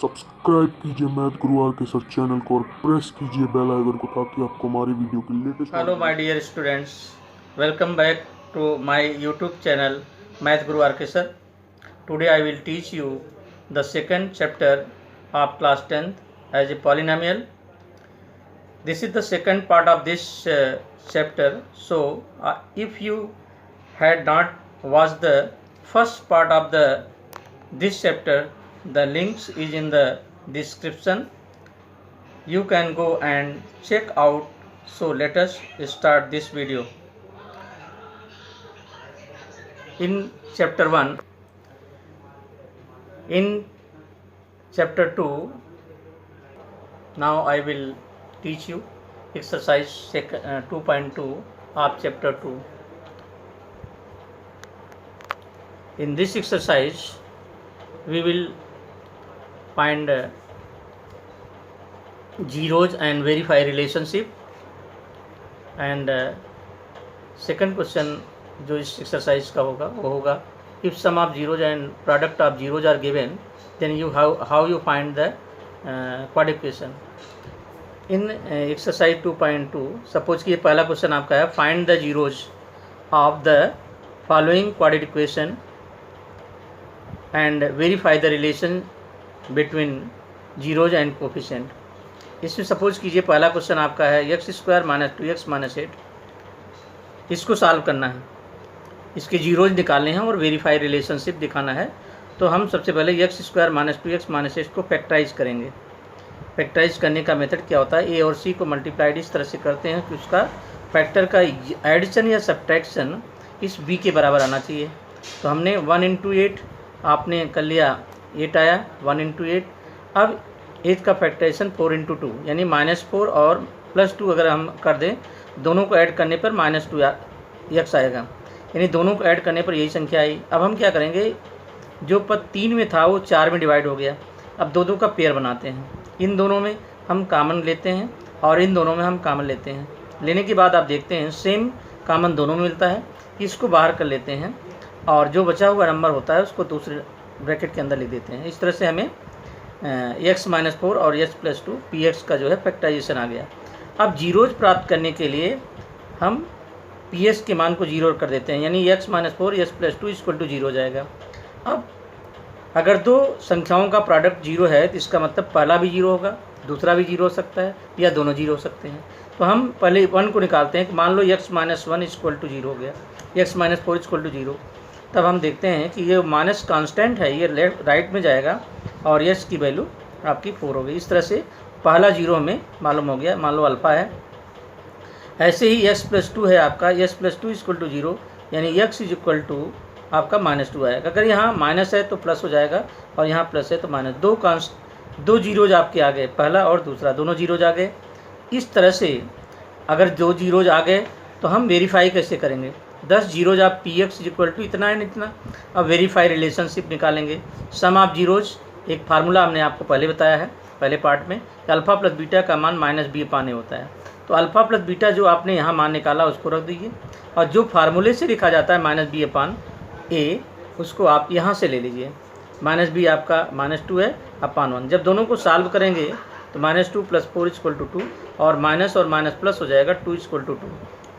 Subscribe कीजिए math Guru are के sir channel को और प्रेस कीजिए बेल आइकन को ताकि आपको हमारी वीडियो की latest. Hello my dear students, welcome back to my YouTube channel Math Guru RK Sir. Today I will teach you the second chapter of class 10th as a polynomial. This is the second part of this chapter. So if you had not watched the first part of this chapter, the links is in the description. You can go and check out. So let us start this video. In chapter 1, in chapter 2, now I will teach you exercise 2.2 of chapter 2. In this exercise we will find zeros and verify relationship, and second question जो इस exercise का होगा वो होगा if sum of zeros and product of zeros are given then you how you find the quadruplication in exercise 2.2. Suppose कि ये पहला question आपका है, find the zeros of the following quadratic equation and verify the relation between zeros and coefficient. इसमें suppose कीजिए पहला question आपका है x square minus 2x minus 8. इसको सॉल्व करना है, इसके जीरोज निकालने हैं और वेरीफाई रिलेशनशिप दिखाना है. तो हम सबसे पहले x square minus 2x minus 8 को फैक्टराइज करेंगे. फैक्टराइज करने का मेथड क्या होता है, ए और सी को मल्टीप्लाइड इस तरह से करते हैं कि उसका फैक्टर का एडिशन या सब्ट्रैक्शन इस b के बराबर आना चाहिए. तो हमने 1 इंटू 8 आपने कर लिया, 8 आया 1 इंटू 8. अब 8 का फैक्टराइजेशन 4 इंटू 2 यानी -4 और +2 अगर हम कर दें, दोनों को ऐड करने पर -2x आएगा, यानी दोनों को ऐड करने पर यही संख्या आई. अब हम क्या करेंगे, जो पद 3 में था वो 4 में डिवाइड हो गया. अब दो दो का पेयर बनाते हैं, इन दोनों में हम कॉमन लेते हैं और इन दोनों में हम कॉमन लेते हैं. लेने के बाद आप देखते हैं सेम कॉमन दोनों में मिलता है, इसको बाहर कर लेते हैं और जो बचा हुआ नंबर होता है उसको दूसरे ब्रैकेट के अंदर लिख देते हैं. इस तरह से हमें x-4 और x+2 px का जो है फैक्टराइजेशन आ गया. अब जीरोज प्राप्त करने के लिए हम px के मान को जीरो कर देते हैं, यानी x-4 x+2 इक्वल टू 0 हो जाएगा. अब अगर दो संख्याओं का प्रोडक्ट जीरो है तो इसका मतलब पहला भी जीरो होगा, दूसरा भी जीरो हो सकता है या दोनों जीरो हो सकते हैं. तो हम पहले 1 को निकालते हैं कि मान लो x-1 इक्वल टू 0 हो गया, x-4 इक्वल टू 0. तब हम देखते हैं कि ये माइनस कांस्टेंट है, ये लेफ्ट राइट में जाएगा और यस की वैल्यू आपकी 4 हो गई. इस तरह से पहला जीरो हमें मालूम हो गया, मान लो अल्फ़ा है. ऐसे ही x+2 है आपका, x+2 इक्वल टू 0 यानी x इज इक्वल टू आपका -2 आएगा. अगर यहाँ माइनस है तो प्लस हो जाएगा और यहाँ प्लस है तो माइनस. दो जीरोज आपके आ गए, पहला और दूसरा दोनों जीरोज आ गए. इस तरह से अगर दो जीरोज आ गए तो हम वेरीफाई कैसे करेंगे, 10 जीरोज आप px इक्वल टू इतना है इतना. अब वेरीफाई रिलेशनशिप निकालेंगे. सम ऑफ जीरोज एक फार्मूला हमने आपको पहले बताया है पहले पार्ट में, अल्फ़ा प्लस बीटा का मान -b/a होता है. तो अल्फ़ा प्लस बीटा जो आपने यहाँ मान निकाला उसको रख दीजिए और जो फार्मूले से लिखा जाता है -b/a उसको आप यहाँ से ले लीजिए. -b आपका -2 है अपान 1. जब दोनों को सॉल्व करेंगे तो -2 + 4 इक्वल टू 2 और माइनस और माइनस प्लस हो जाएगा 2 इक्वल टू 2.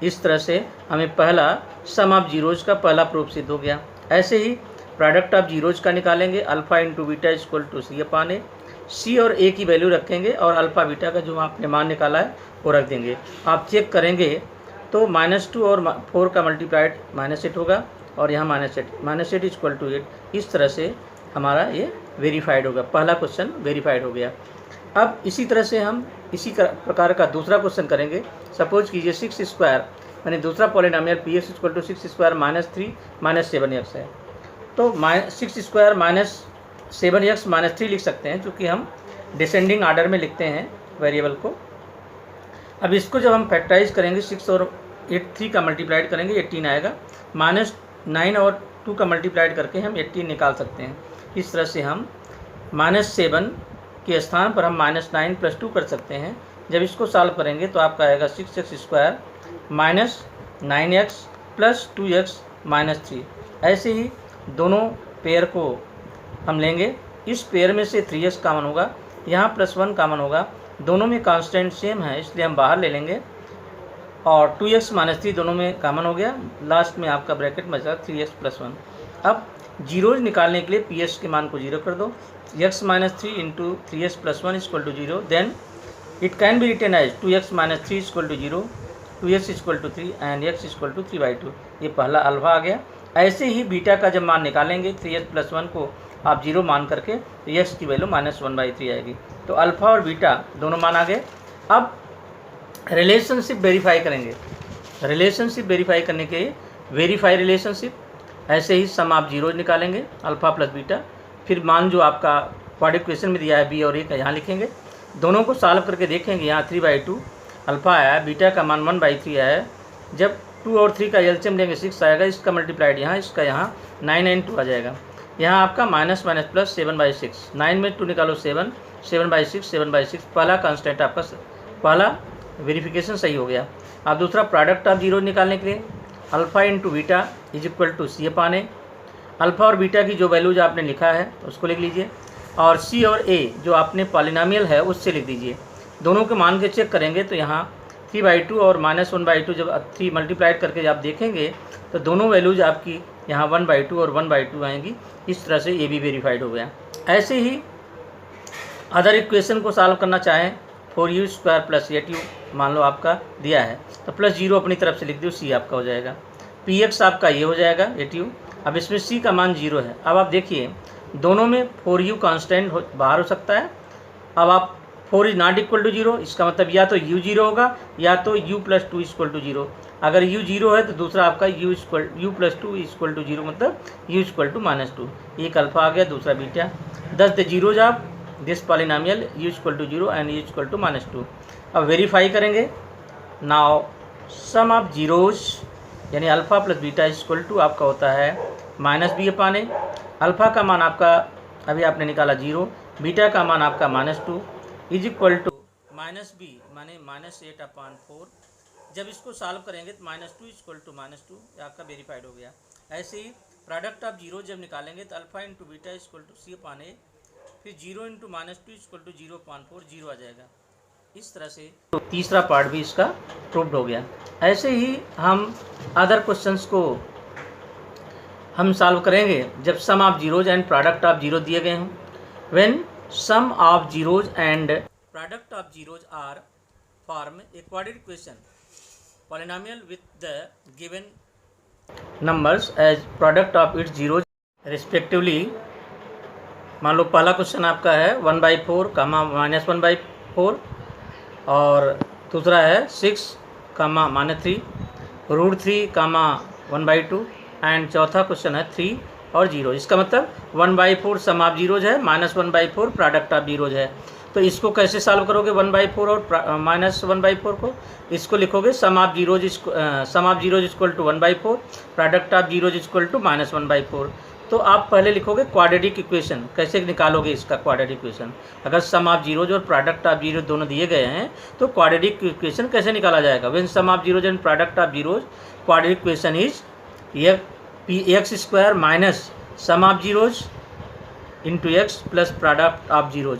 इस तरह से हमें पहला सम ऑफ जीरोज का पहला प्रूफ सिद्ध हो गया. ऐसे ही प्रोडक्ट ऑफ जीरोज का निकालेंगे, alpha into beta equal to c/a. C और ए की वैल्यू रखेंगे और अल्फ़ा बीटा का जो आपने मान निकाला है वो रख देंगे. आप चेक करेंगे तो -2 और 4 का मल्टीप्लाइड -8 होगा और यहाँ -8 इक्वल टू 8. इस तरह से हमारा ये वेरीफाइड होगा, पहला क्वेश्चन वेरीफाइड हो गया. अब इसी तरह से हम इसी प्रकार का दूसरा क्वेश्चन करेंगे. सपोज कीजिए 6 स्क्वायर यानी दूसरा polynomial px equal to 6 square -3 -7x है. तो 6 स्क्वायर -7x -3 लिख सकते हैं क्योंकि हम डिसेंडिंग आर्डर में लिखते हैं वेरिएबल को. अब इसको जब हम फैक्टराइज करेंगे 6 और 3 का मल्टीप्लाइड करेंगे 18 आएगा. -9 और 2 का मल्टीप्लाइड करके हम 18 निकाल सकते हैं. इस तरह से हम -7 के स्थान पर हम -9 + 2 कर सकते हैं. जब इसको सॉल्व करेंगे तो आपका आएगा 6x स्क्वायर -9x + 2x -3. ऐसे ही दोनों पेयर को हम लेंगे इस पेयर में से 3x कॉमन होगा, यहाँ +1 कॉमन होगा, दोनों में कांस्टेंट सेम है इसलिए हम बाहर ले लेंगे, और 2x - 3 दोनों में कॉमन हो गया, लास्ट में आपका ब्रैकेट बचा 3x + 1। अब जीरोज निकालने के लिए px के मान को 0 कर दो, x - 3 into 3x + 1 = 0, then it can be written as 2x - 3 = 0, 2x = 3 and x = 3/2। ये पहला अल्फा आ गया। ऐसे ही बीटा का जब मान निकालेंगे 3x + 1 को आप 0 मान करके, तो x की वैल्यू -1/3 आएगी। तो अल्फ़ा और बीटा दोनों मान आ गए। अब रिलेशनशिप वेरीफाई करेंगे। रिलेशनशिप वेरीफाई करने के वेरीफाई रिलेशनशिप, ऐसे ही सम आप जीरोज निकालेंगे अल्फ़ा + बीटा, फिर मान जो आपका क्वाड्रेटिक इक्वेशन में दिया है b और a का यहाँ लिखेंगे, दोनों को सॉल्व करके देखेंगे। यहाँ 3/2 अल्फ़ा आया है, बीटा का मान 1/3 आया है। जब 2 और 3 का एलसीएम लेंगे 6 आएगा, इसका मल्टीप्लाइड यहाँ, इसका यहाँ 9 and 2 आ जाएगा। यहाँ आपका माइनस प्लस 7/6, 9 में 2 निकालो 7, 7/6, पहला कांस्टेंट आपका, पहला वेरिफिकेशन सही हो गया। अब दूसरा प्रोडक्ट ऑफ जीरो निकालने के लिए alpha into beta = c/a। Alpha और बीटा की जो वैल्यूज आपने लिखा है उसको लिख लीजिए, और c और a जो आपने पॉलिनोमियल है उससे लिख दीजिए। दोनों के मान के चेक करेंगे तो यहाँ 3/2 और -1/2 जब 3 मल्टीप्लाइड करके आप देखेंगे तो दोनों वैल्यूज आपकी यहाँ 1/2 और 1/2 आएंगी। इस तरह से ये भी वेरीफाइड हो गया। ऐसे ही अदर इक्वेशन को सॉल्व करना चाहें, 4u² + 8u मान लो आपका दिया है, तो +0 अपनी तरफ से लिख दो, c आपका हो जाएगा। px आपका ये हो जाएगा 8u। अब इसमें c का मान 0 है। अब आप देखिए दोनों में 4u कांस्टेंट बाहर हो सकता है। अब आप 4 इज नॉट इक्वल टू 0, इसका मतलब या तो u 0 होगा या तो u + 2 = 0। अगर u 0 है तो दूसरा आपका u + 2 = 0, मतलब u = -2। एक अल्फ़ा आ गया, दूसरा बीटा। 10 द जीरोज आप this polynomial u = 0 and u = -2। अब वेरीफाई करेंगे। नाउ सम ऑफ जीरोज यानी अल्फ़ा + बीटा = आपका होता है -b/a। अल्फ़ा का मान आपका अभी आपने निकाला 0, बीटा का मान आपका -2 = -b माने -8/4। जब इसको सॉल्व करेंगे तो -2 = -2, आपका वेरीफाइड हो गया। ऐसे ही प्रोडक्ट ऑफ जीरो जब निकालेंगे तो अल्फ़ा इंटू बीटा = c/a, फिर 0 इंटू -2 = 0/4, 0 आ जाएगा। इस तरह से तो तीसरा पार्ट भी इसका प्रूव्ड हो गया। ऐसे ही हम अदर क्वेश्चंस को हम सॉल्व करेंगे जब sum of zeros and product of zero दिए गए हों। When sum of zeros and product of zeros are form a quadratic equation polynomial with the given numbers as product of its zeros respectively. मान लो पहला question आपका है 1/4, -1/4, और दूसरा है 6, -3, √3, 1/2, एंड चौथा क्वेश्चन है 3 और 0। इसका मतलब 1/4 सम ऑफ जीरोज है, -1/4 प्रोडक्ट ऑफ जीरोज है। तो इसको कैसे सॉल्व करोगे 1/4 और -1/4 को? इसको लिखोगे sum of zeros = 1/4, product of zeros = -1/4। तो आप पहले लिखोगे क्वाड्रेटिक इक्वेशन। कैसे निकालोगे इसका क्वाड्रेटिक इक्वेशन? अगर सम ऑफ जीरोज और प्रोडक्ट ऑफ जीरो दोनों दिए गए हैं तो क्वाड्रेटिक इक्वेशन कैसे निकाला जाएगा? When sum of zeros and product of zeros, quadratic equation is px² minus sum of zeros into x plus product of zeros.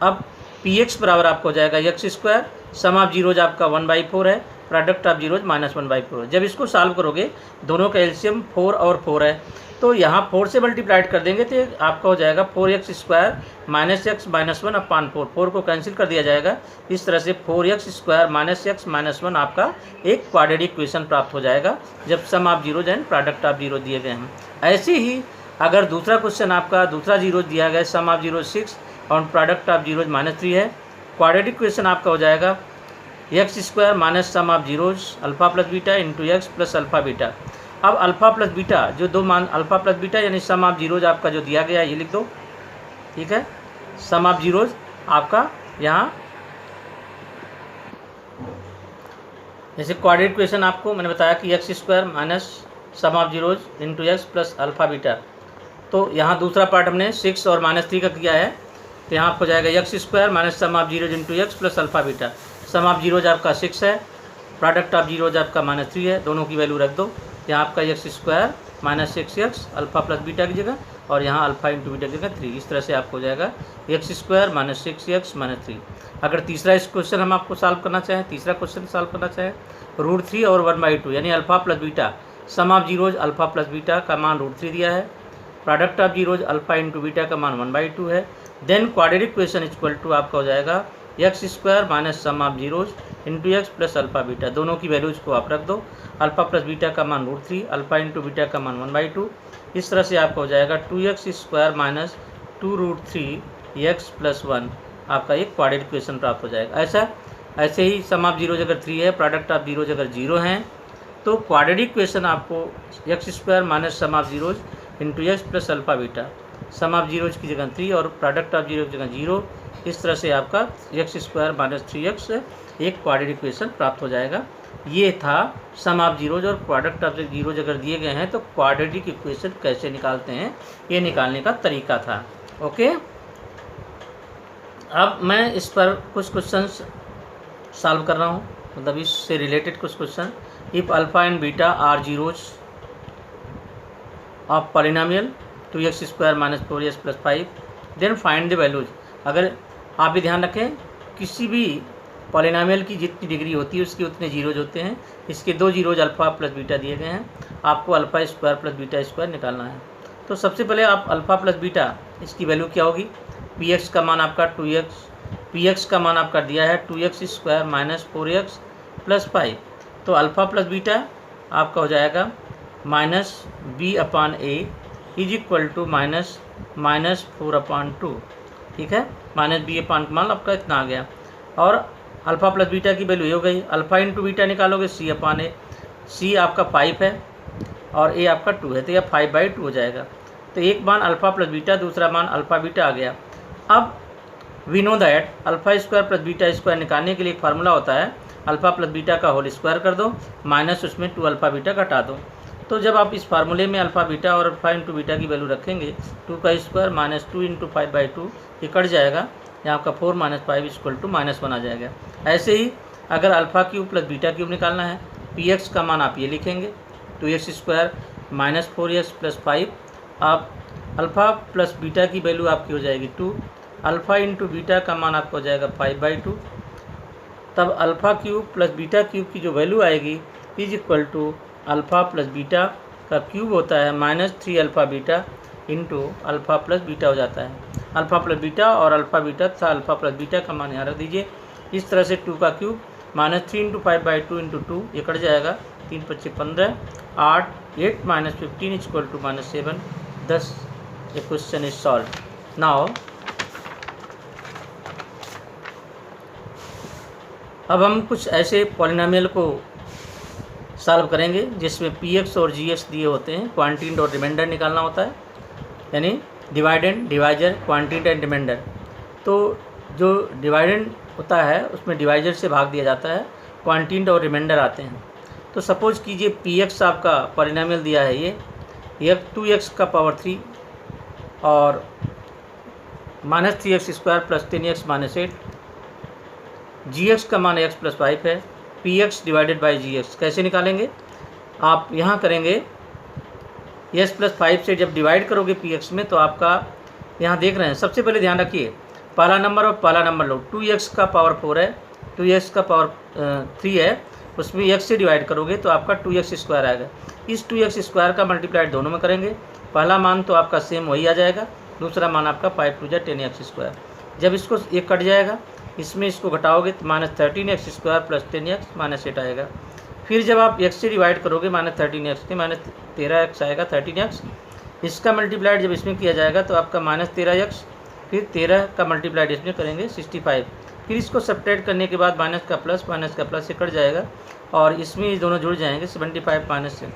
अब px बराबर आपको हो जाएगा x², सम ऑफ जीरोज आपका 1/4 है, प्रोडक्ट ऑफ जीरोज -1/4 है। जब इसको सॉल्व करोगे दोनों का एलसीएम 4 और 4 है, तो यहाँ 4 से मल्टीप्लाइड कर देंगे तो आपका हो जाएगा 4x² - x - 1/4। 4 को कैंसिल कर दिया जाएगा। इस तरह से 4x² - x - 1 आपका एक क्वाड्रेटिक इक्वेशन प्राप्त हो जाएगा जब sum of zeros and product of zero दिए गए हैं। ऐसे ही अगर दूसरा क्वेश्चन आपका दूसरा जीरोज दिया गया, सम ऑफ जीरोज 6 और प्रोडक्ट ऑफ जीरोज -3 है, क्वाड्रेटिक इक्वेशन आपका हो जाएगा x² minus sum of zeros alpha + beta into x + alpha beta. अब अल्फ़ा + बीटा जो दो मान अल्फ़ा + बीटा यानी सम ऑफ जीरोज आपका जो दिया गया है ये लिख दो, ठीक है। सम ऑफ जीरोज आपका यहाँ जैसे क्वाड्रेटिक इक्वेशन आपको मैंने बताया कि x² minus sum of zeros into x + alpha beta. तो यहाँ दूसरा पार्ट हमने 6 और -3 का किया है, तो यहाँ आपको जाएगा x² minus sum of zeros into x + alpha beta. Sum of zeros आपका 6 है, प्रोडक्ट ऑफ जीरोज आपका -3 है, दोनों की वैल्यू रख दो। यहाँ आपका x square minus x x alpha plus beta की जगह, और यहाँ अल्फ़ा इंटू बीटा की जगह 3। इस तरह से आपको हो जाएगा x square minus x x minus 3। अगर तीसरा इस क्वेश्चन हम आपको सॉल्व करना चाहें, तीसरा क्वेश्चन सॉल्व करना चाहें, √3 और 1/2 यानी alpha plus beta, sum of zeros alpha plus beta का मान √3 दिया है, product of zeros alpha into beta का मान 1/2 है। Then quadratic equation equal to आपका हो जाएगा x square minus sum of zeros into x plus alpha beta. दोनों की वैल्यूज़ को आप रख दो, अल्फ़ा प्लस बीटा का मान √3, अल्फ़ा इंटू बीटा का मान 1/2। इस तरह से आपका हो जाएगा 2x square minus 2√3 x plus 1। आपका एक क्वाड्रेटिक इक्वेशन प्राप्त हो जाएगा। ऐसे ही सम ऑफ जीरोज अगर 3 है, प्रोडक्ट ऑफ जीरोज अगर 0 हैं, तो क्वाड्रेटिक इक्वेशन आपको x square minus sum of zeros into x plus alpha beta, sum of zeros की जगह 3 और प्रोडक्ट ऑफ जीरो की जगह 0। इस तरह से आपका एक्स स्क्वायर माइनस 3x एक क्वाड्रेटिक इक्वेशन प्राप्त हो जाएगा। ये था सम ऑफ जीरोज और प्रोडक्ट ऑफ जीरोज अगर दिए गए हैं तो क्वाड्रेटिक इक्वेशन कैसे निकालते हैं, ये निकालने का तरीका था। ओके, अब मैं इस पर कुछ क्वेश्चंस सॉल्व कर रहा हूँ, मतलब इससे रिलेटेड कुछ question. If alpha and beta are zeros of polynomial 2x square minus 4x plus 5 then find the values. अगर आप भी ध्यान रखें, किसी भी पॉलिनोमियल की जितनी डिग्री होती है उसके उतने जीरोज होते हैं। इसके 2 जीरोज अल्फ़ा प्लस बीटा दिए गए हैं, आपको alpha square plus beta square निकालना है। तो सबसे पहले आप अल्फ़ा प्लस बीटा, इसकी वैल्यू क्या होगी? px का मान आपका 2x, px का मान आपका दिया है 2x square minus 4x plus 5। तो अल्फ़ा प्लस बीटा आपका हो जाएगा minus b/a is equal to minus 4/2। ठीक है, माइनस b/, मान आपका इतना आ गया। और अल्फ़ा प्लस बीटा की वैल्यू ये हो गई, अल्फ़ा इंटू बीटा निकालोगे c/a, c आपका 5 है और a आपका 2 है, तो यह 5/2 हो जाएगा। तो एक मान अल्फ़ा प्लस बीटा, दूसरा मान अल्फ़ा बीटा आ गया। अब we know that alpha square plus beta square निकालने के लिए एक फार्मूला होता है, अल्फ़ा प्लस बीटा का होल स्क्वायर कर दो माइनस उसमें 2 अल्फ़ा बीटा घटा दो। तो जब आप इस फार्मूले में अल्फ़ा बीटा और अल्फ़ा इंटू बीटा की वैल्यू रखेंगे, 2 का स्क्वायर माइनस 2 इंटू 5/2 ये कट जाएगा, यहाँ आपका 4 माइनस 5 इक्वल टू -1 आ जाएगा। ऐसे ही अगर alpha cube plus beta cube निकालना है, px का मान आप ये लिखेंगे 2x square minus 4x plus 5। आप अल्फ़ा प्लस बीटा की वैल्यू आपकी हो जाएगी 2, अल्फ़ा इंटू बीटा का मान आपको हो जाएगा 5/2। तब alpha cube plus beta cube की जो वैल्यू आएगी is equal to alpha plus beta का क्यूब होता है -3 alpha beta into alpha plus beta हो जाता है। अल्फ़ा प्लस बीटा और अल्फ़ा बीटा तथा अल्फ़ा प्लस बीटा का मान यहाँ रख दीजिए। इस तरह से 2 का क्यूब -3 इंटू 5/2 इंटू 2 ये कट जाएगा, 3 × 5 = 15, 8 माइनस 15 इक्वल टू -7, 10। ये क्वेश्चन इज सॉल्व। नाउ अब हम कुछ ऐसे पॉलिनोमियल को सॉल्व करेंगे जिसमें px और gx दिए होते हैं, क्वांटिटी और रिमाइंडर निकालना होता है, यानी dividend, divisor, quantity and remainder. तो जो डिवाइडेंड होता है उसमें डिवाइजर से भाग दिया जाता है, क्वांटिटी और रिमाइंडर आते हैं। तो सपोज कीजिए px आपका पॉलिनोमियल दिया है ये 2x का पावर 3 और -3x square plus 10x minus 8। gx का मान x प्लस 5 है, px डिवाइडेड बाई gx कैसे निकालेंगे? आप यहाँ करेंगे s प्लस 5 से जब डिवाइड करोगे px में तो आपका यहाँ देख रहे हैं, सबसे पहले ध्यान रखिए पहला नंबर और पहला नंबर लो, 2x का पावर 4 है, 2x का पावर 3 है, उसमें x से डिवाइड करोगे तो आपका 2x स्क्वायर आएगा। इस 2x स्क्वायर का मल्टीप्लाइड दोनों में करेंगे, पहला मान तो आपका सेम वही आ जाएगा, दूसरा मान आपका 5 × 2 = 10x स्क्वायर। जब इसको एक कट जाएगा, इसमें इसको घटाओगे तो -13x square plus 10x minus 8 आएगा। फिर जब आप x से डिवाइड करोगे -13x के -13x आएगा 13x। इसका मल्टीप्लाइड जब इसमें किया जाएगा तो आपका -13x, फिर 13 का मल्टीप्लाइड इसमें करेंगे 65। फिर इसको सब्ट्रैक्ट करने के बाद माइनस का प्लस से कट जाएगा और इसमें ये दोनों जुड़ जाएंगे 75 माइनस से।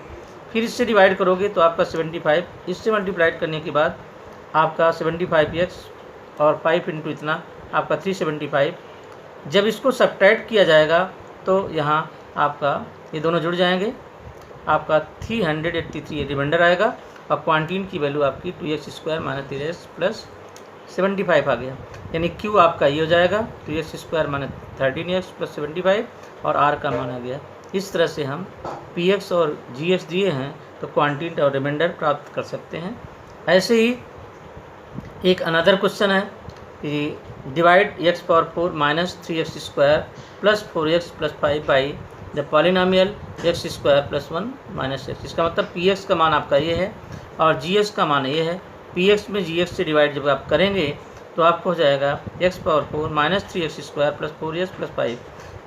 फिर इससे डिवाइड करोगे तो आपका 75, इससे मल्टीप्लाइड करने के बाद आपका 75x और 5 इंटू इतना आपका 375। जब इसको सब्ट्रैक्ट किया जाएगा तो यहाँ आपका ये दोनों जुड़ जाएंगे, आपका 383 रिमाइंडर आएगा और क्वांटिटी की वैल्यू आपकी 2x square minus 3x plus 75 आ गया। यानी q आपका ये हो जाएगा 2x square minus 13x plus 75 और r का मान आ गया इस तरह से हम पी एक्स और जी एक्स दिए हैं तो क्वांटिटी और रिमाइंडर प्राप्त कर सकते हैं। ऐसे ही एक अनदर क्वेश्चन है कि divide x power 4 minus 3x square plus 4x plus 5 by the polynomial x square plus 1 minus x. इसका मतलब पी एक्स का मान आपका ये है और जी एक्स का मान ये है। पी एक्स में जी एक्स से डिवाइड जब आप करेंगे तो आपको हो जाएगा x power 4 minus 3x square plus 4x plus 5।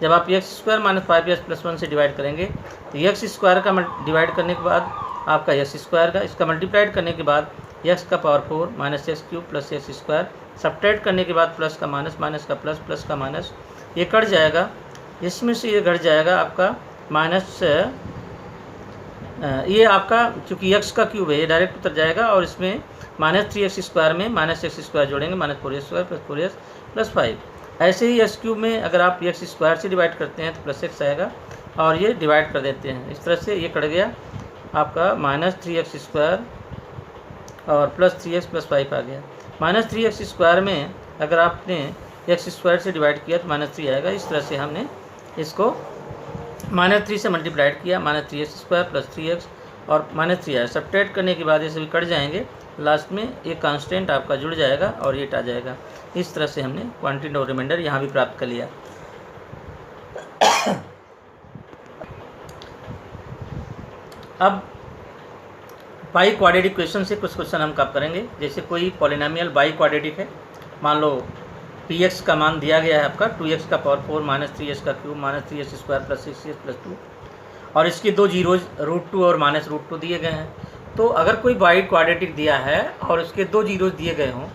जब आप x square minus 5x plus 1 से डिवाइड करेंगे तो एक्स स्क्वायर का डिवाइड करने के बाद आपका एक्स स्क्वायर का, इसका मल्टीप्लाइड करने के बाद एक्स का power 4 minus x cube plus x square, subtract करने के बाद प्लस का माइनस, माइनस का प्लस, प्लस का माइनस, ये कट जाएगा। इसमें से ये घट जाएगा आपका माइनस, ये आपका चूँकि एक्स का क्यूब है ये डायरेक्ट उतर जाएगा और इसमें माइनस 3x स्क्वायर में माइनस एक्स स्क्वायर जोड़ेंगे, minus 4x square plus 4x plus 5। ऐसे ही एक्स क्यूब में अगर आप एक्स स्क्वायर से डिवाइड करते हैं तो प्लस एक्स आएगा और ये डिवाइड कर देते हैं। इस तरह से ये कट गया आपका माइनस 3x स्क्वायर और प्लस 3x प्लस 5 आ गया। माइनस 3x स्क्वायर में अगर आपने एक्स स्क्वायर से डिवाइड किया तो माइनस 3 आएगा। इस तरह से हमने इसको माइनस 3 से मल्टीप्लाइड किया, minus 3x square plus 3x और माइनस 3 आया। सब्ट्रैक्ट करने के बाद ये सभी कट जाएंगे, लास्ट में एक कांस्टेंट आपका जुड़ जाएगा और ये आ जाएगा। इस तरह से हमने क्वांटिटी और रिमाइंडर यहाँ भी प्राप्त कर लिया। अब बाई क्वाड्रेटिक क्वेश्चन से कुछ क्वेश्चन हम कब करेंगे। जैसे कोई पॉलिनोमियल बाई क्वाड्रेटिक है, मान लो पी एक्स का मान दिया गया है आपका 2x का पावर 4 माइनस 3x का cube minus 3x square plus 6x plus 2 और इसके दो जीरोज √2 और माइनस √2 दिए गए हैं। तो अगर कोई बाई क्वाड्रेटिक दिया है और उसके दो जीरोज दिए गए हों,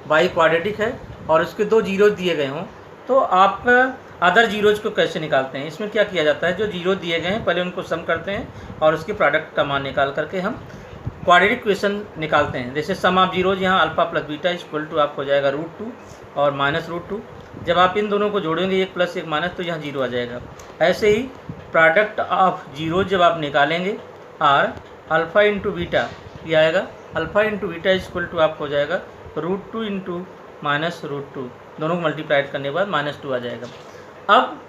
बाई क्वाड्रेटिक है और उसके दो जीरोज दिए गए हों, तो आप अदर जीरोज को कैसे निकालते हैं। इसमें क्या किया जाता है, जो जीरो दिए गए हैं पहले उनको सम करते हैं और उसके प्रोडक्ट का मान निकाल करके हम क्वाड्रेटिक क्वेश्चन निकालते हैं। जैसे सम ऑफ जीरोज यहाँ alpha plus beta equal to आपको हो जाएगा √2 और माइनस √2। जब आप इन दोनों को जोड़ेंगे एक प्लस एक माइनस तो यहाँ जीरो आ जाएगा। ऐसे ही प्रोडक्ट ऑफ जीरो जब आप निकालेंगे आर अल्फ़ा इंटू बीटा ये आएगा, alpha into beta equal to आपको हो जाएगा √2 इंटू माइनस √2, दोनों को मल्टीप्लाइड करने के बाद -2 आ जाएगा। अब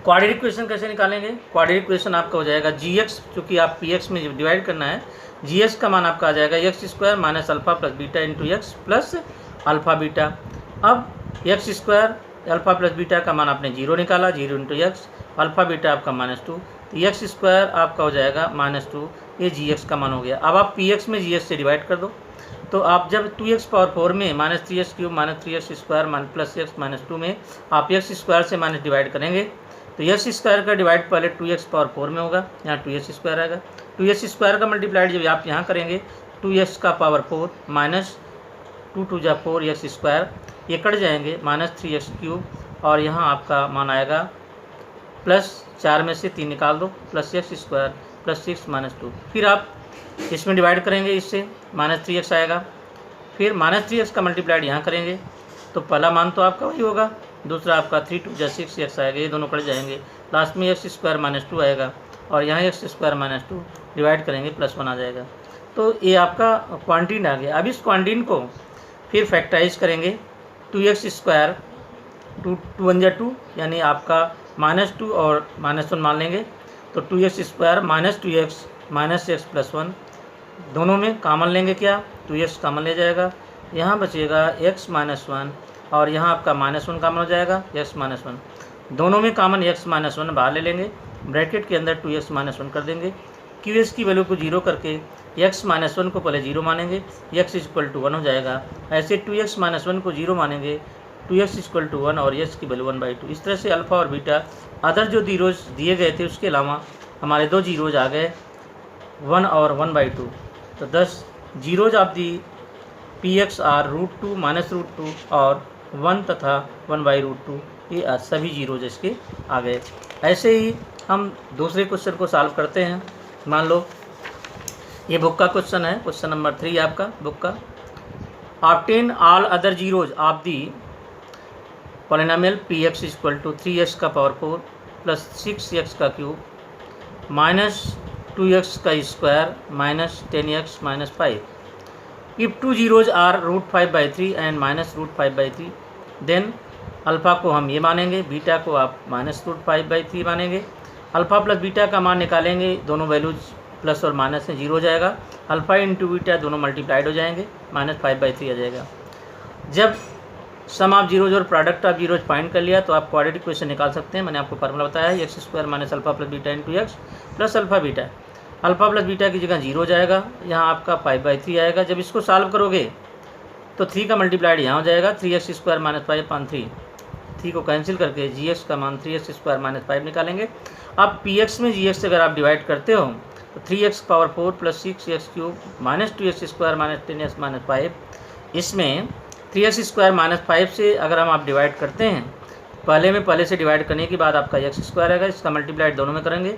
क्वाड्रेटिक क्वेश्चन कैसे निकालेंगे। क्वाड्रेटिक क्वेश्चन आपका हो जाएगा जी एक्स, चूँकि आप पी एक्स में डिवाइड करना है, जी एक्स का मान आपका आ जाएगा x square minus alpha plus beta into x plus alpha beta. अब x square alpha plus beta का मान आपने 0 निकाला, 0 इंटू एक्स, अल्फ़ा बीटा आपका -2, तो एक्स स्क्वायर आपका हो जाएगा -2, ये जी एक्स का मान हो गया। अब आप पी एक्स में जी एक्स से डिवाइड कर दो, तो आप जब 2x पावर 4 में minus 3x cube minus 3x square plus x minus 2 में आप एक्स स्क्वायर से माइनस डिवाइड करेंगे तो एक्स स्क्वायर का डिवाइड पहले 2x पावर 4 में होगा, यहाँ 2x स्क्वायर आएगा। 2x स्क्वायर का मल्टीप्लाइड जब आप यहाँ करेंगे 2x का पावर 4 माइनस 2 2 जा 4x स्क्वायर, ये कट जाएंगे, माइनस 3x क्यूब और यहाँ आपका मान आएगा प्लस 4 में से 3 निकाल दो plus x square plus 6 minus 2। फिर आप इसमें डिवाइड करेंगे, इससे माइनस 3x आएगा। फिर माइनस 3x का मल्टीप्लाइड यहाँ करेंगे तो पहला मान तो आपका वही होगा, दूसरा आपका 3 2 जा 6x आएगा, ये दोनों कट जाएंगे, लास्ट में x स्क्वायर माइनस 2 आएगा और यहाँ x स्क्वायर माइनस 2 डिवाइड करेंगे प्लस 1 आ जाएगा। तो ये आपका क्वांटिटी आ गया। अब इस क्वांटिटी को फिर फैक्टराइज करेंगे, 2x स्क्वायर 2 1 जा 2 यानी आपका -2 और -1 मान लेंगे तो 2x square minus 2x minus x plus 1, दोनों में कामन लेंगे क्या, 2x कामन ले जाएगा, यहाँ बचेगा x माइनस 1 और यहाँ आपका -1 कामन हो जाएगा, x माइनस 1, दोनों में कामन x माइनस 1 बाहर ले लेंगे, ब्रैकेट के अंदर 2x माइनस 1 कर देंगे, QS की वैल्यू को 0 करके x माइनस 1 को पहले 0 मानेंगे, x इक्वल टू 1 हो जाएगा। ऐसे 2x माइनस 1 को 0 मानेंगे, 2x इक्वल टू 1 और x की वैल्यू 1/2। इस तरह से अल्फ़ा और बीटा अदर जो जीरोज दिए गए थे उसके अलावा हमारे दो जीरोज आ गए 1 और 1/2। तो 10 zeros of the p x are √2 minus √2 और 1 तथा 1/√2, ये सभी जीरोज इसके आ गए। ऐसे ही हम दूसरे क्वेश्चन को सॉल्व करते हैं। मान लो ये बुक का क्वेश्चन है, क्वेश्चन नंबर 3 आपका बुक का। Obtain all other zeros of the polynomial p x equal to 3x का पावर 4 प्लस 6x का क्यूब माइनस 2x का square minus 10x minus 5। If two zeros are √5/3 and minus √5/3 then alpha को हम ये मानेंगे, beta को आप minus √5/3 मानेंगे अल्फ़ा प्लस बीटा का मान निकालेंगे, दोनों वैल्यूज प्लस और माइनस से 0 हो जाएगा। अल्फ़ा इंटू बीटा दोनों मल्टीप्लाइड हो जाएंगे, -5/3 आ जाएगा। जब सम ऑफ जीरोज और प्रोडक्ट ऑफ जीरोज फाइंड कर लिया तो आप क्वाड्रेटिक इक्वेशन निकाल सकते हैं। मैंने आपको फार्मूला बताया है, x² minus alpha plus beta into x plus alpha beta. Alpha plus beta की जगह 0 जाएगा, यहाँ आपका 5/3 आएगा। जब इसको सॉल्व करोगे तो 3 का मल्टीप्लाइड यहाँ हो जाएगा, 3x² माइनस 5/3। 3 को कैंसिल करके gx का मान 3x² माइनस 5 निकालेंगे। अब px में gx से अगर आप डिवाइड करते हो तो 3x power 4 plus 6x³ minus 2x² minus 10x minus 5। इसमें 3x² माइनस 5 से अगर हम आप डिवाइड करते हैं, पहले से डिवाइड करने के बाद आपका x² आएगा, इसका मल्टीप्लाइड दोनों में करेंगे।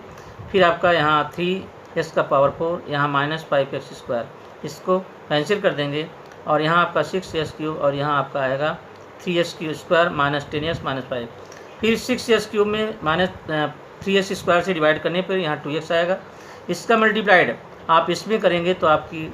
फिर आपका यहाँ 3x का पावर 4, यहाँ माइनस 5x², इसको कैंसिल कर देंगे और यहाँ आपका 6x³ और यहाँ आपका आएगा 3x² माइनस 10x माइनस 5। फिर 6x³ में माइनस 3x² से डिवाइड करने पर यहाँ 2x आएगा, इसका मल्टीप्लाइड आप इसमें करेंगे तो आपकी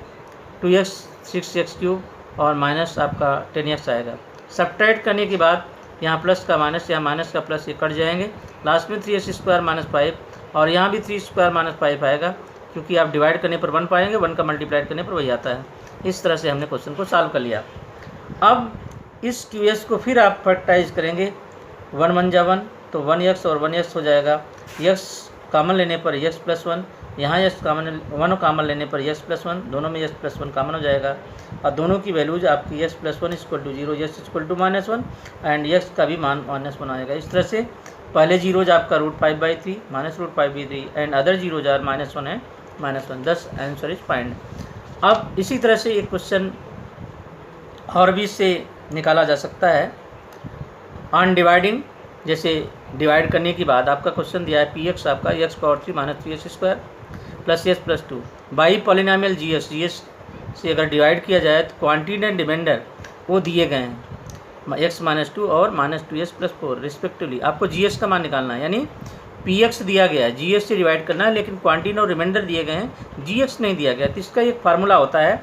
2x 6x³ और माइनस आपका 10x आएगा। सब्ट्रैक्ट करने के बाद यहाँ प्लस का माइनस, यहाँ माइनस का प्लस, ये कट जाएंगे। लास्ट में 3x² माइनस 5 और यहाँ भी 3x² माइनस 5 आएगा, क्योंकि आप डिवाइड करने पर 1 पाएंगे, 1 का मल्टीप्लाइड करने पर वही आता है। इस तरह से हमने क्वेश्चन को सॉल्व कर लिया। अब इस QS को फिर आप फैक्टराइज करेंगे, 1 1 जा 1 तो 1x और 1x हो जाएगा। x कॉमन लेने पर x प्लस 1, यहाँ x कॉमन 1 कॉमन लेने पर x प्लस 1, दोनों में x प्लस 1 कॉमन हो जाएगा और दोनों की वैल्यूज आपकी x plus 1 equal to 0, x equal to -1 and x का भी मान -1 आएगा। इस तरह से पहले जीरोज आपका √5/3 minus √5/3 and other zeros are -1 है -1, दस आंसर इज फाइंड। अब इसी तरह से एक क्वेश्चन और भी इससे निकाला जा सकता है ऑन डिवाइडिंग। जैसे डिवाइड करने के बाद आपका क्वेश्चन दिया है px आपका x power 3 minus 3x² plus s plus 2 by polynomial gx से अगर डिवाइड किया जाए तो क्वांटिटी एंड रिमाइंडर वो दिए गए हैं, x माइनस 2 और माइनस 2s प्लस 4 रिस्पेक्टिवली। आपको gx का मान निकालना है, यानी px दिया गया है, gx से डिवाइड करना है, लेकिन क्वांटिटी और रिमाइंडर दिए गए हैं, gx नहीं दिया गया। तो इसका एक फार्मूला होता है,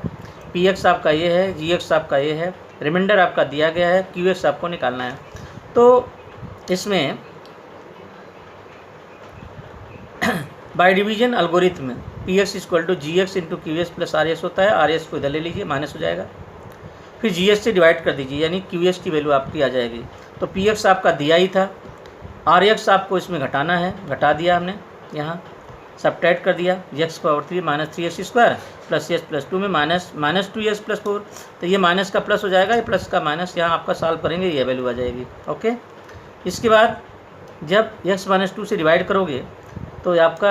px आपका ये है, gx आपका ये है, रिमाइंडर आपका दिया गया है, qx आपको निकालना है। तो इसमें by division algorithm px equal to gx into qs plus rs होता है। rs को इधर ले लीजिए, माइनस हो जाएगा, फिर gs से डिवाइड कर दीजिए, यानी qs की वैल्यू आपकी आ जाएगी। तो px आपका दिया ही था, rx आपको इसमें घटाना है, घटा दिया हमने, यहाँ सब्ट्रैक्ट कर दिया, x power 3 minus 3x² plus s plus 2 में माइनस 2s प्लस 4, तो ये माइनस का प्लस हो जाएगा, ये प्लस का माइनस, यहाँ आपका सॉल्व करेंगे ये वैल्यू आ जाएगी। ओके, इसके बाद जब x माइनस 2 से डिवाइड करोगे तो आपका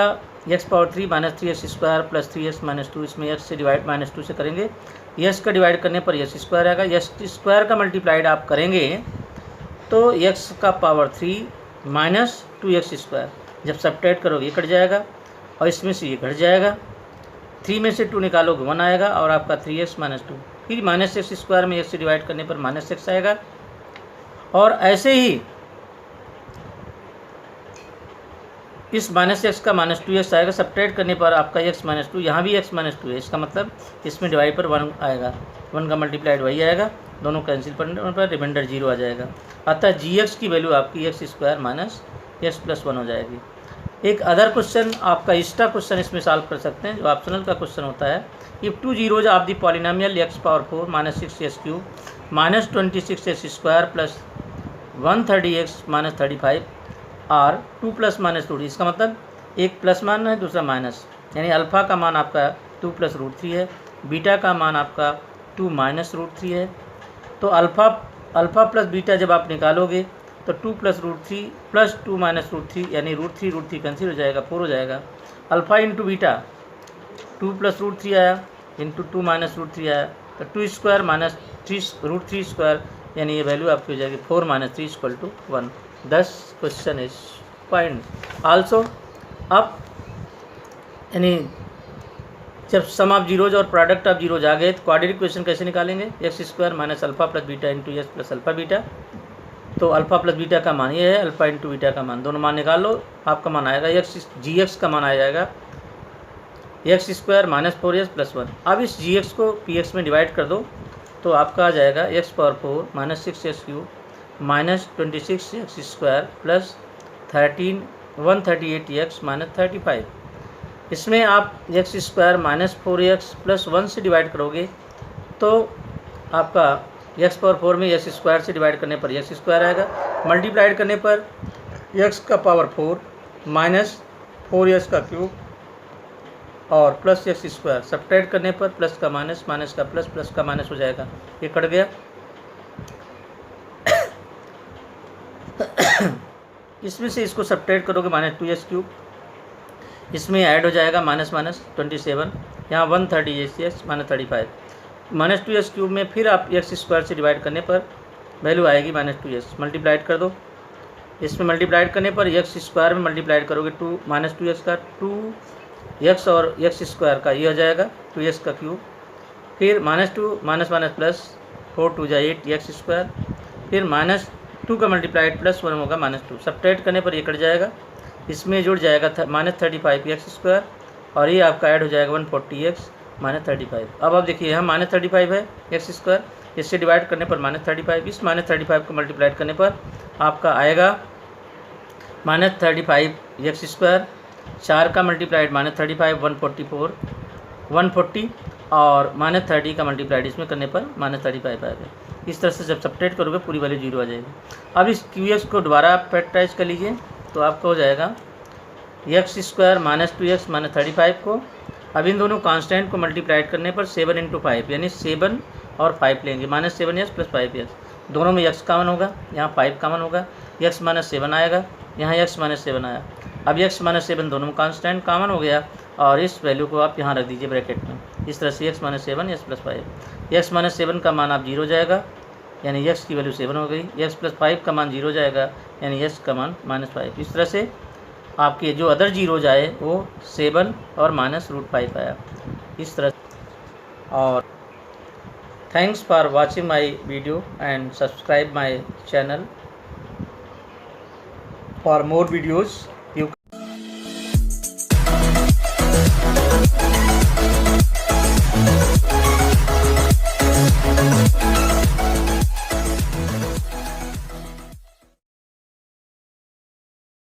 x power 3 minus 3x² plus 3s minus 2, इसमें x से डिवाइड माइनस 2 से करेंगे, s का डिवाइड करने पर s² आएगा, s² का मल्टीप्लाइड आप करेंगे तो x का पावर 3 माइनस 2x², जब सब्ट्रैक्ट करोगे ये कट जाएगा और इसमें से ये घट जाएगा, 3 में से 2 निकालोगे 1 आएगा और आपका 3x माइनस 2, फिर माइनस x² में x से डिवाइड करने पर माइनस x आएगा। और ऐसे ही इस माइनस x का माइनस 2x आएगा, सब्ट्रैक्ट करने पर आपका x माइनस 2, यहाँ भी x माइनस 2 है, इसका मतलब इसमें डिवाइड पर 1 आएगा, 1 का मल्टीप्लाइड वही आएगा, दोनों कैंसिल करने पर रिमाइंडर 0 आ जाएगा। अतः gx की वैल्यू आपकी x² माइनस s प्लस 1 हो जाएगी। एक अदर क्वेश्चन आपका एक्स्ट्रा क्वेश्चन इसमें सॉल्व कर सकते हैं, जो ऑप्शनल का क्वेश्चन होता है, if 2 zeros of the polynomial x power 4 minus 6s³ minus 26s² plus 130x minus 35 are 2 plus minus 2d, इसका मतलब एक प्लस मान है दूसरा माइनस, यानी अल्फ़ा का मान आपका 2 प्लस √3 है, बीटा का मान आपका 2 माइनस √3 है। तो अल्फ़ा प्लस बीटा जब आप निकालोगे तो 2 प्लस √3 प्लस 2 माइनस √3, यानी √3 कैंसिल हो जाएगा, 4 हो जाएगा। अल्फ़ा इंटू बीटा 2 प्लस √3 आया इंटू 2 माइनस √3 आया, तो 2² माइनस √3², यानी ये वैल्यू आपकी हो जाएगी 4 माइनस 3 इक्वल टू 1। दस क्वेश्चन इज फाइंड आल्सो। अब यानी जब सम ऑफ जीरोज और प्रोडक्ट ऑफ जीरोज आ गए तो क्वाड्रेटिक इक्वेशन कैसे निकालेंगे, x² minus alpha plus beta into s plus alpha beta. तो अल्फ़ा प्लस बीटा का मान ये है, अल्फ़ा इंटू बीटा का मान, दोनों मान निकाल लो, आपका मान आएगा gx का मान आ जाएगा x² माइनस 4s प्लस 1। अब इस gx को px में डिवाइड कर दो तो आपका आ जाएगा x power 4 minus 6s³ minus 26x² plus 13 138x minus 35। इसमें आप x square minus 4x plus 1 से डिवाइड करोगे तो आपका एक्स पावर 4 में एक्स स्क्वायर से डिवाइड करने पर एक्स स्क्वायर आएगा, मल्टीप्लाइड करने पर एक्स का पावर 4 माइनस 4x का क्यूब और प्लस एक्स स्क्वायर, सब्ट्रैक्ट करने पर प्लस का माइनस, माइनस का प्लस, प्लस का माइनस हो जाएगा, ये कट गया। इसमें से इसको सब्ट्रैक्ट करोगे माइनस 2x क्यूब, इसमें ऐड हो जाएगा माइनस माइनस 27, यहाँ 138x minus 35, minus 2x cube में फिर आप एक्स स्क्वायर से डिवाइड करने पर वैल्यू आएगी माइनस 2x, मल्टीप्लाइड कर दो, इसमें मल्टीप्लाइड करने पर एक्स स्क्वायर में मल्टीप्लाइड करोगे 2 माइनस 2x का 2x और एक्स स्क्वायर का ये हो जाएगा 2x का क्यूब, फिर minus 2 minus minus plus 4 2 8 x square, फिर माइनस 2 का मल्टीप्लाइड प्लस 1 होगा माइनस 2, सब्ट्रैक्ट करने पर ये कट जाएगा, इसमें जुड़ जाएगा माइनस 35 एक्स स्क्वायर और ये आपका ऐड हो जाएगा 140x माइनस 35। अब आप देखिए यहाँ माइनस 35 है एक्स स्क्वायर, इससे डिवाइड करने पर माइनस 35, इस माइनस 35 को मल्टीप्लाइड करने पर आपका आएगा माइनस 35 एक्स स्क्वायर, 4 का मल्टीप्लाइड माइनस 35 140 और माइनस 30 का मल्टीप्लाइड इसमें करने पर माइनस 35 आएगा। इस तरह से जब सब्ट्रैक्ट करोगे पूरी वैल्यू 0 आ जाएगी। अब इस QX को दोबारा फैक्टराइज कर लीजिए तो आपका हो जाएगा x square minus 2x minus 35 को, अब इन दोनों कांस्टेंट को मल्टीप्लाइड करने पर 7 × 5 यानी 7 और 5 लेंगे, माइनस 7x प्लस 5x, दोनों में x कॉमन होगा, यहाँ 5 कॉमन होगा, x माइनस 7 आएगा, यहाँ x माइनस 7 आया। अब x माइनस 7 दोनों में कांस्टेंट कॉमन हो गया और इस वैल्यू को आप यहाँ रख दीजिए ब्रैकेट में, इस तरह से x minus 7 x plus 5, x minus 7 का मान आप 0 हो जाएगा यानी x की वैल्यू 7 हो गई, x प्लस 5 का मान 0 हो जाएगा यानी x का मान माइनस 5। इस तरह से आपके जो अदर जीरो जाए वो 7 और माइनस √5 आया, इस तरह। और thanks for watching my video and subscribe my channel for more videos.